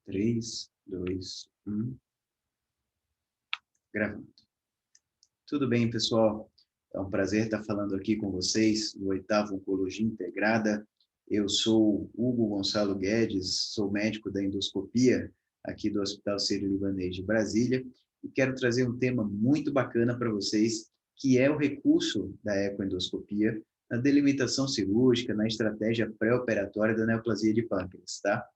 3, 2, 1. Gravando. Tudo bem, pessoal? É um prazer estar falando aqui com vocês do 8º Oncologia Integrada. Eu sou Hugo Gonçalo Guedes, sou médico da endoscopia aqui do Hospital Sírio-Libanês de Brasília e quero trazer um tema muito bacana para vocês, que é o recurso da ecoendoscopia na delimitação cirúrgica, na estratégia pré-operatória da neoplasia de pâncreas, tá?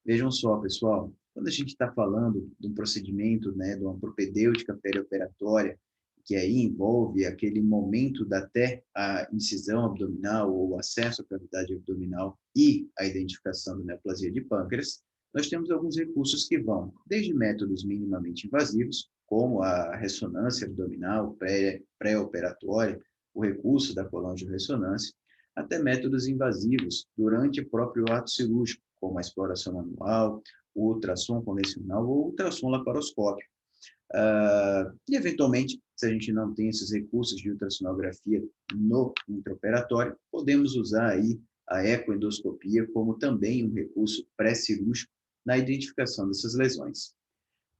Vejam só, pessoal, quando a gente está falando de um procedimento, né, de uma propedêutica perioperatória, que aí envolve aquele momento da até a incisão abdominal ou o acesso à cavidade abdominal e a identificação da neoplasia de pâncreas, nós temos alguns recursos que vão desde métodos minimamente invasivos, como a ressonância abdominal pré-operatória, o recurso da colangiorressonância, até métodos invasivos durante o próprio ato cirúrgico, como a exploração manual, o ultrassom convencional ou o ultrassom laparoscópico. E, eventualmente, se a gente não tem esses recursos de ultrassonografia no intraoperatório, podemos usar aí a ecoendoscopia como também um recurso pré-cirúrgico na identificação dessas lesões.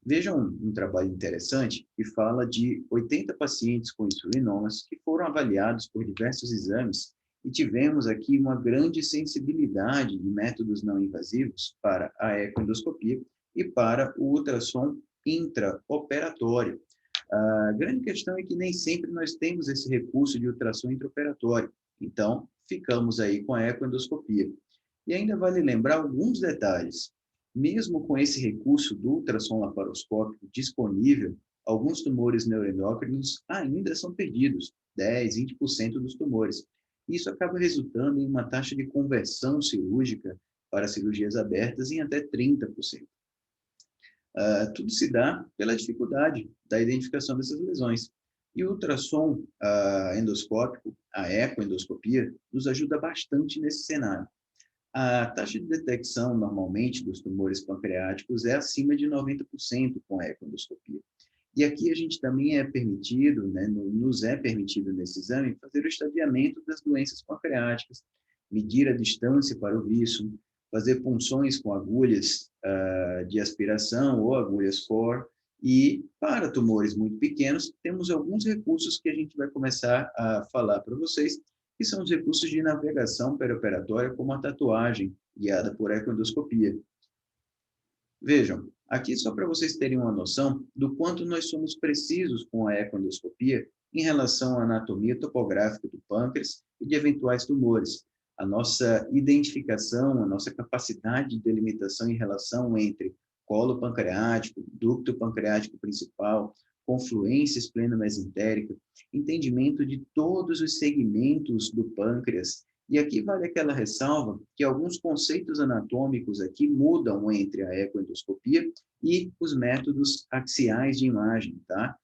Vejam um trabalho interessante que fala de 80 pacientes com insulinomas que foram avaliados por diversos exames e tivemos aqui uma grande sensibilidade de métodos não invasivos para a ecoendoscopia e para o ultrassom intraoperatório. A grande questão é que nem sempre nós temos esse recurso de ultrassom intraoperatório, então ficamos aí com a ecoendoscopia. E ainda vale lembrar alguns detalhes. Mesmo com esse recurso do ultrassom laparoscópico disponível, alguns tumores neuroendócrinos ainda são perdidos, 10, 20% dos tumores. Isso acaba resultando em uma taxa de conversão cirúrgica para cirurgias abertas em até 30%. Tudo se dá pela dificuldade da identificação dessas lesões. E o ultrassom endoscópico, a ecoendoscopia, nos ajuda bastante nesse cenário. A taxa de detecção, normalmente, dos tumores pancreáticos é acima de 90% com a ecoendoscopia. E aqui a gente também é permitido, né, nos é permitido nesse exame, fazer o estadiamento das doenças pancreáticas, medir a distância para o vício, fazer punções com agulhas de aspiração ou agulhas core, e para tumores muito pequenos, temos alguns recursos que a gente vai começar a falar para vocês, que são os recursos de navegação perioperatória, como a tatuagem guiada por ecoendoscopia. Vejam, aqui só para vocês terem uma noção do quanto nós somos precisos com a ecoendoscopia em relação à anatomia topográfica do pâncreas e de eventuais tumores. A nossa identificação, a nossa capacidade de delimitação em relação entre colo pancreático, ducto pancreático principal, confluência espleno-mesentérica, entendimento de todos os segmentos do pâncreas. E aqui vale aquela ressalva que alguns conceitos anatômicos aqui mudam entre a ecoendoscopia e os métodos axiais de imagem, tá?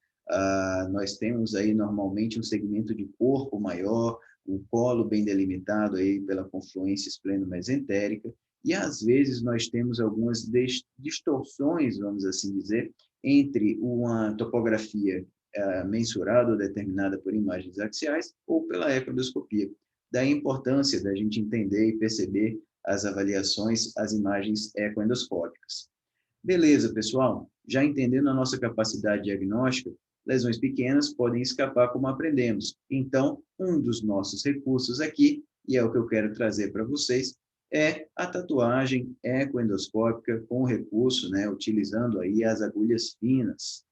Nós temos aí normalmente um segmento de corpo maior, um colo bem delimitado aí pela confluência espleno-mesentérica, e às vezes nós temos algumas distorções, vamos assim dizer, entre uma topografia mensurada ou determinada por imagens axiais ou pela ecoendoscopia. Daí a importância da gente entender e perceber as avaliações, as imagens ecoendoscópicas. Beleza, pessoal? Já entendendo a nossa capacidade diagnóstica, lesões pequenas podem escapar como aprendemos. Então, um dos nossos recursos aqui, e é o que eu quero trazer para vocês, é a tatuagem ecoendoscópica com recurso, né, utilizando aí as agulhas finas.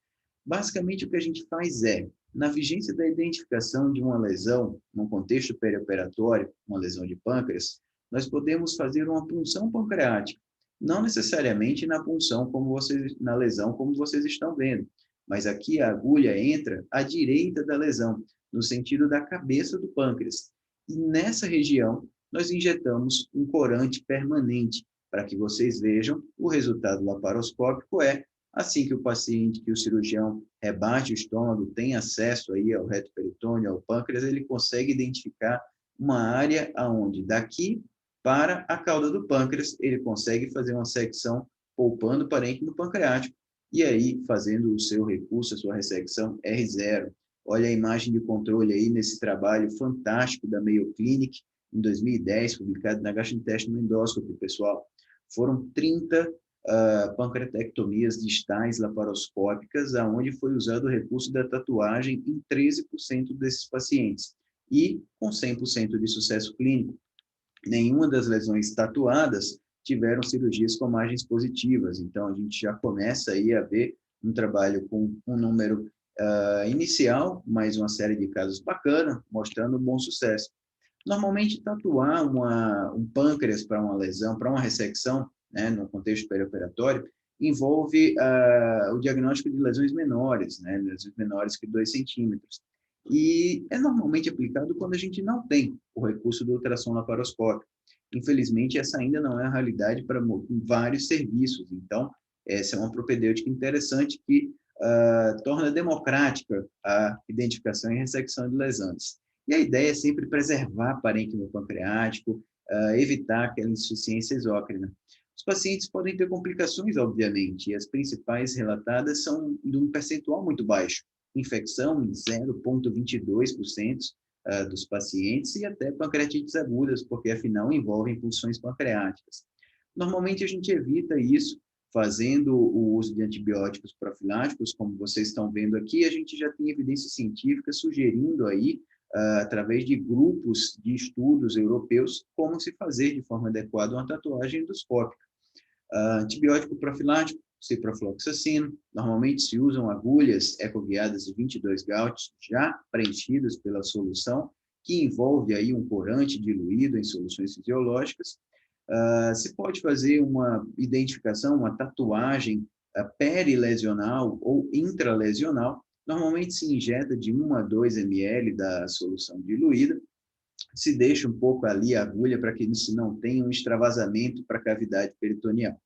Basicamente, o que a gente faz é, na vigência da identificação de uma lesão, num contexto perioperatório, uma lesão de pâncreas, nós podemos fazer uma punção pancreática, não necessariamente na punção, na lesão, como vocês estão vendo, mas aqui a agulha entra à direita da lesão, no sentido da cabeça do pâncreas. E nessa região, nós injetamos um corante permanente, para que vocês vejam, o resultado laparoscópico é assim que o paciente, que o cirurgião rebate o estômago, tem acesso aí ao reto peritônio, ao pâncreas, ele consegue identificar uma área aonde daqui para a cauda do pâncreas, ele consegue fazer uma secção poupando o parênquima pancreático e aí fazendo o seu recurso, a sua ressecção R0. Olha a imagem de controle aí nesse trabalho fantástico da Mayo Clinic, em 2010, publicado na Gastrointestinal Endoscopy, pessoal. Foram 30 pancreatectomias distais laparoscópicas, aonde foi usado o recurso da tatuagem em 13% desses pacientes, e com 100% de sucesso clínico. Nenhuma das lesões tatuadas tiveram cirurgias com margens positivas, então a gente já começa aí a ver um trabalho com um número inicial, mais uma série de casos bacana, mostrando um bom sucesso. Normalmente, tatuar um pâncreas para uma lesão, para uma ressecção, né, no contexto perioperatório, envolve o diagnóstico de lesões menores, né, lesões menores que 2 centímetros. E é normalmente aplicado quando a gente não tem o recurso do ultrassom laparoscópico. Infelizmente, essa ainda não é a realidade para vários serviços. Então, essa é uma propedêutica interessante que torna democrática a identificação e ressecção de lesões. E a ideia é sempre preservar o parênquima pancreático, evitar aquela insuficiência exócrina. Os pacientes podem ter complicações, obviamente, e as principais relatadas são de um percentual muito baixo. Infecção em 0,22% dos pacientes e até pancreatites agudas, porque afinal envolvem pulsões pancreáticas. Normalmente a gente evita isso fazendo o uso de antibióticos profiláticos, como vocês estão vendo aqui, a gente já tem evidência científica sugerindo aí, através de grupos de estudos europeus, como se fazer de forma adequada uma tatuagem endoscópica. Antibiótico profilático, ciprofloxacino, normalmente se usam agulhas ecoguiadas de 22 Gauss já preenchidas pela solução, que envolve aí um corante diluído em soluções fisiológicas. Se pode fazer uma identificação, uma tatuagem perilesional ou intralesional, normalmente se injeta de 1 a 2 ml da solução diluída, se deixa um pouco ali a agulha para que se não tenha um extravasamento para a cavidade peritoneal.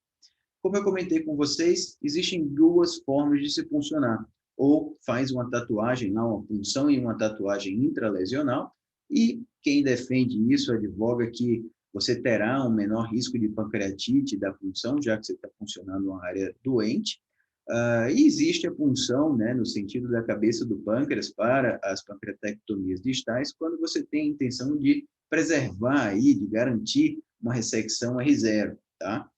Como eu comentei com vocês, existem 2 formas de se funcionar. Ou faz uma tatuagem, uma punção e uma tatuagem intralesional, e quem defende isso advoga que você terá um menor risco de pancreatite da punção, já que você está funcionando uma área doente. E existe a punção, né, no sentido da cabeça do pâncreas para as pancreatectomias distais, quando você tem a intenção de preservar aí, de garantir uma ressecção R0, tá?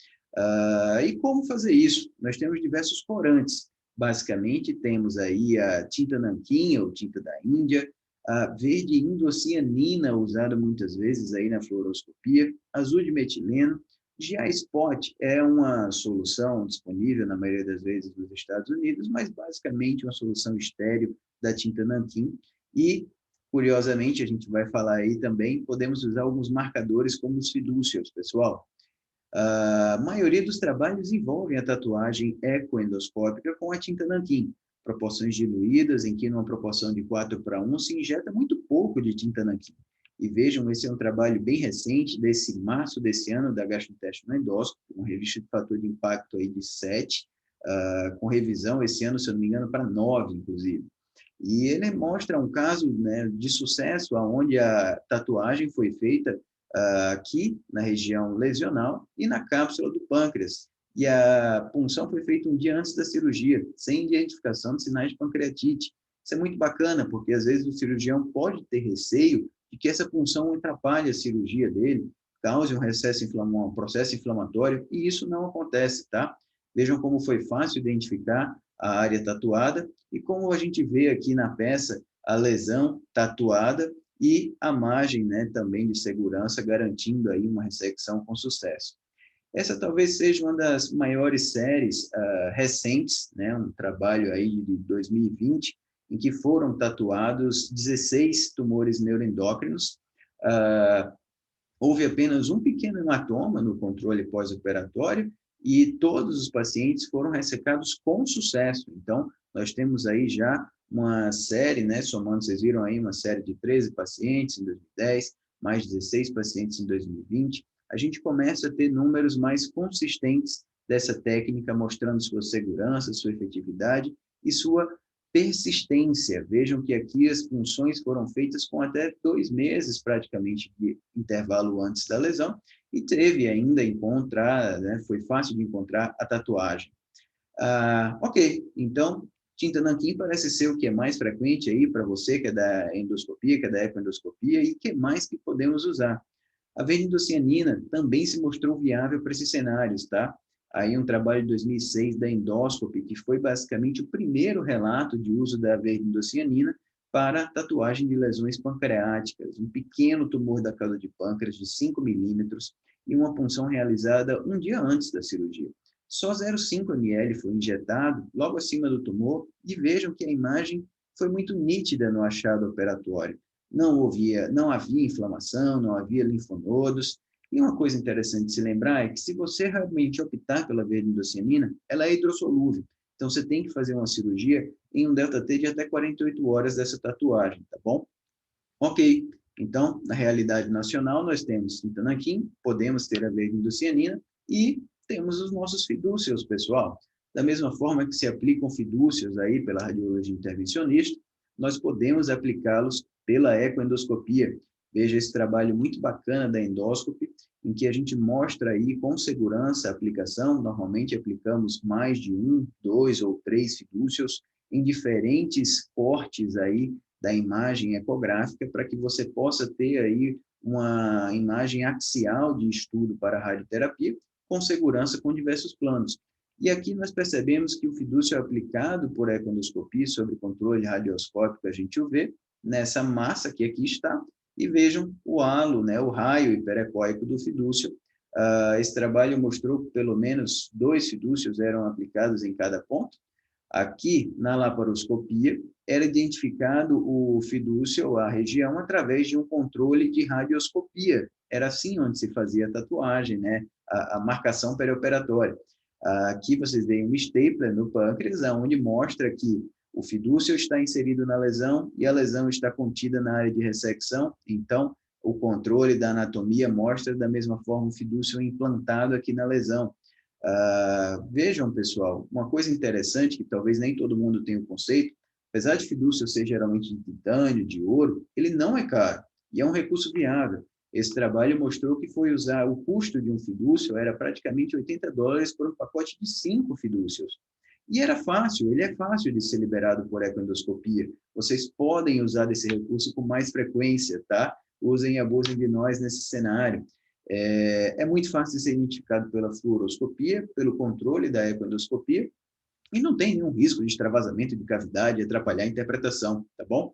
E como fazer isso? Nós temos diversos corantes. Basicamente, temos aí a tinta nanquim, ou tinta da Índia, a verde indocianina, usada muitas vezes aí na fluoroscopia, azul de metileno. GI-Spot é uma solução disponível, na maioria das vezes, nos Estados Unidos, mas basicamente uma solução estéril da tinta nanquim. E, curiosamente, a gente vai falar aí também, podemos usar alguns marcadores como os fidúcios, pessoal. A maioria dos trabalhos envolvem a tatuagem ecoendoscópica com a tinta nanquim, proporções diluídas, em que numa proporção de 4:1 se injeta muito pouco de tinta nanquim. E vejam, esse é um trabalho bem recente, desse março desse ano, da gastrointestinal endóscopo, uma revista de fator de impacto aí de 7, com revisão esse ano, se eu não me engano, para 9, inclusive. E ele mostra um caso, né, de sucesso, onde a tatuagem foi feita aqui na região lesional e na cápsula do pâncreas. E a punção foi feita um dia antes da cirurgia, sem identificação de sinais de pancreatite. Isso é muito bacana, porque às vezes o cirurgião pode ter receio de que essa punção atrapalhe a cirurgia dele, cause um processo inflamatório, e isso não acontece, tá? Vejam como foi fácil identificar a área tatuada e como a gente vê aqui na peça a lesão tatuada e a margem, né, também de segurança, garantindo aí uma ressecção com sucesso. Essa talvez seja uma das maiores séries recentes, né, um trabalho aí de 2020, em que foram tatuados 16 tumores neuroendócrinos. Houve apenas um pequeno hematoma no controle pós-operatório e todos os pacientes foram ressecados com sucesso. Então, nós temos aí já uma série, né, somando, vocês viram aí uma série de 13 pacientes em 2010, mais 16 pacientes em 2020. A gente começa a ter números mais consistentes dessa técnica, mostrando sua segurança, sua efetividade e sua persistência. Vejam que aqui as punções foram feitas com até 2 meses, praticamente, de intervalo antes da lesão, e teve ainda encontrar, né, foi fácil de encontrar a tatuagem. Ok, então, tinta nanquim parece ser o que é mais frequente aí para você, que é da endoscopia, que é da ecoendoscopia, e que mais que podemos usar? A verindocianina também se mostrou viável para esses cenários, tá? aí um trabalho de 2006 da Endoscopy, que foi basicamente o primeiro relato de uso da vermidocianina para tatuagem de lesões pancreáticas, um pequeno tumor da cauda de pâncreas de 5 milímetros e uma punção realizada um dia antes da cirurgia. Só 0,5 ml foi injetado logo acima do tumor e vejam que a imagem foi muito nítida no achado operatório. Não havia inflamação, não havia linfonodos. E uma coisa interessante de se lembrar é que se você realmente optar pela vermidocianina, ela é hidrossolúvel. Então, você tem que fazer uma cirurgia em um delta-T de até 48 horas dessa tatuagem, tá bom? Ok. Então, na realidade nacional, nós temos Sintanaquim, podemos ter a vermidocianina e temos os nossos fidúcios, pessoal. Da mesma forma que se aplicam fidúcios aí pela radiologia intervencionista, nós podemos aplicá-los pela ecoendoscopia. Veja esse trabalho muito bacana da endoscopy, em que a gente mostra aí com segurança a aplicação. Normalmente aplicamos mais de 1, 2 ou 3 fidúcios em diferentes cortes aí da imagem ecográfica para que você possa ter aí uma imagem axial de estudo para a radioterapia com segurança com diversos planos. E aqui nós percebemos que o fidúcio é aplicado por ecoendoscopia sob controle radioscópico, a gente o vê nessa massa que aqui está, e vejam o halo, né, o raio hiperecóico do fidúcio. Esse trabalho mostrou que pelo menos 2 fidúcios eram aplicados em cada ponto. Aqui, na laparoscopia, era identificado o fidúcio, a região, através de um controle de radioscopia. Era assim onde se fazia a tatuagem, né? A marcação perioperatória. Aqui vocês veem um stapler no pâncreas, onde mostra que o fidúcio está inserido na lesão e a lesão está contida na área de ressecção. Então, o controle da anatomia mostra da mesma forma o fidúcio implantado aqui na lesão. Vejam, pessoal, uma coisa interessante que talvez nem todo mundo tenha o conceito, apesar de fidúcio ser geralmente de titânio, de ouro, ele não é caro e é um recurso viável. Esse trabalho mostrou que foi usar o custo de um fidúcio era praticamente $80 por um pacote de 5 fidúcios. E era fácil, ele é fácil de ser liberado por ecoendoscopia. Vocês podem usar desse recurso com mais frequência, tá? Usem e abusem de nós nesse cenário. É muito fácil de ser identificado pela fluoroscopia, pelo controle da ecoendoscopia, e não tem nenhum risco de extravasamento de cavidade e atrapalhar a interpretação, tá bom?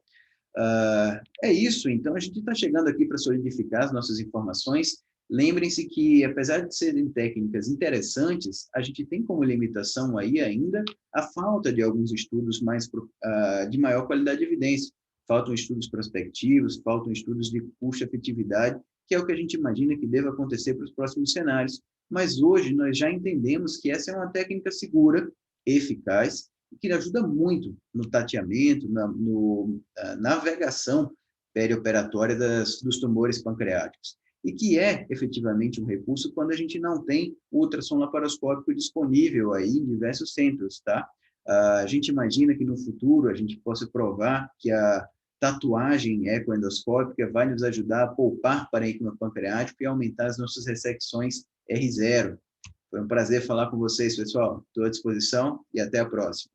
É isso, então a gente está chegando aqui para solidificar as nossas informações. Lembrem-se que, apesar de serem técnicas interessantes, a gente tem como limitação aí ainda a falta de alguns estudos de maior qualidade de evidência. Faltam estudos prospectivos, faltam estudos de custo-efetividade, que é o que a gente imagina que deva acontecer para os próximos cenários. Mas hoje nós já entendemos que essa é uma técnica segura, eficaz, que ajuda muito no tateamento, na navegação perioperatória dos tumores pancreáticos. E que é efetivamente um recurso quando a gente não tem ultrassom laparoscópico disponível aí em diversos centros, tá? A gente imagina que no futuro a gente possa provar que a tatuagem ecoendoscópica vai nos ajudar a poupar parênquima pancreático e aumentar as nossas ressecções R0. Foi um prazer falar com vocês, pessoal. Estou à disposição e até a próxima.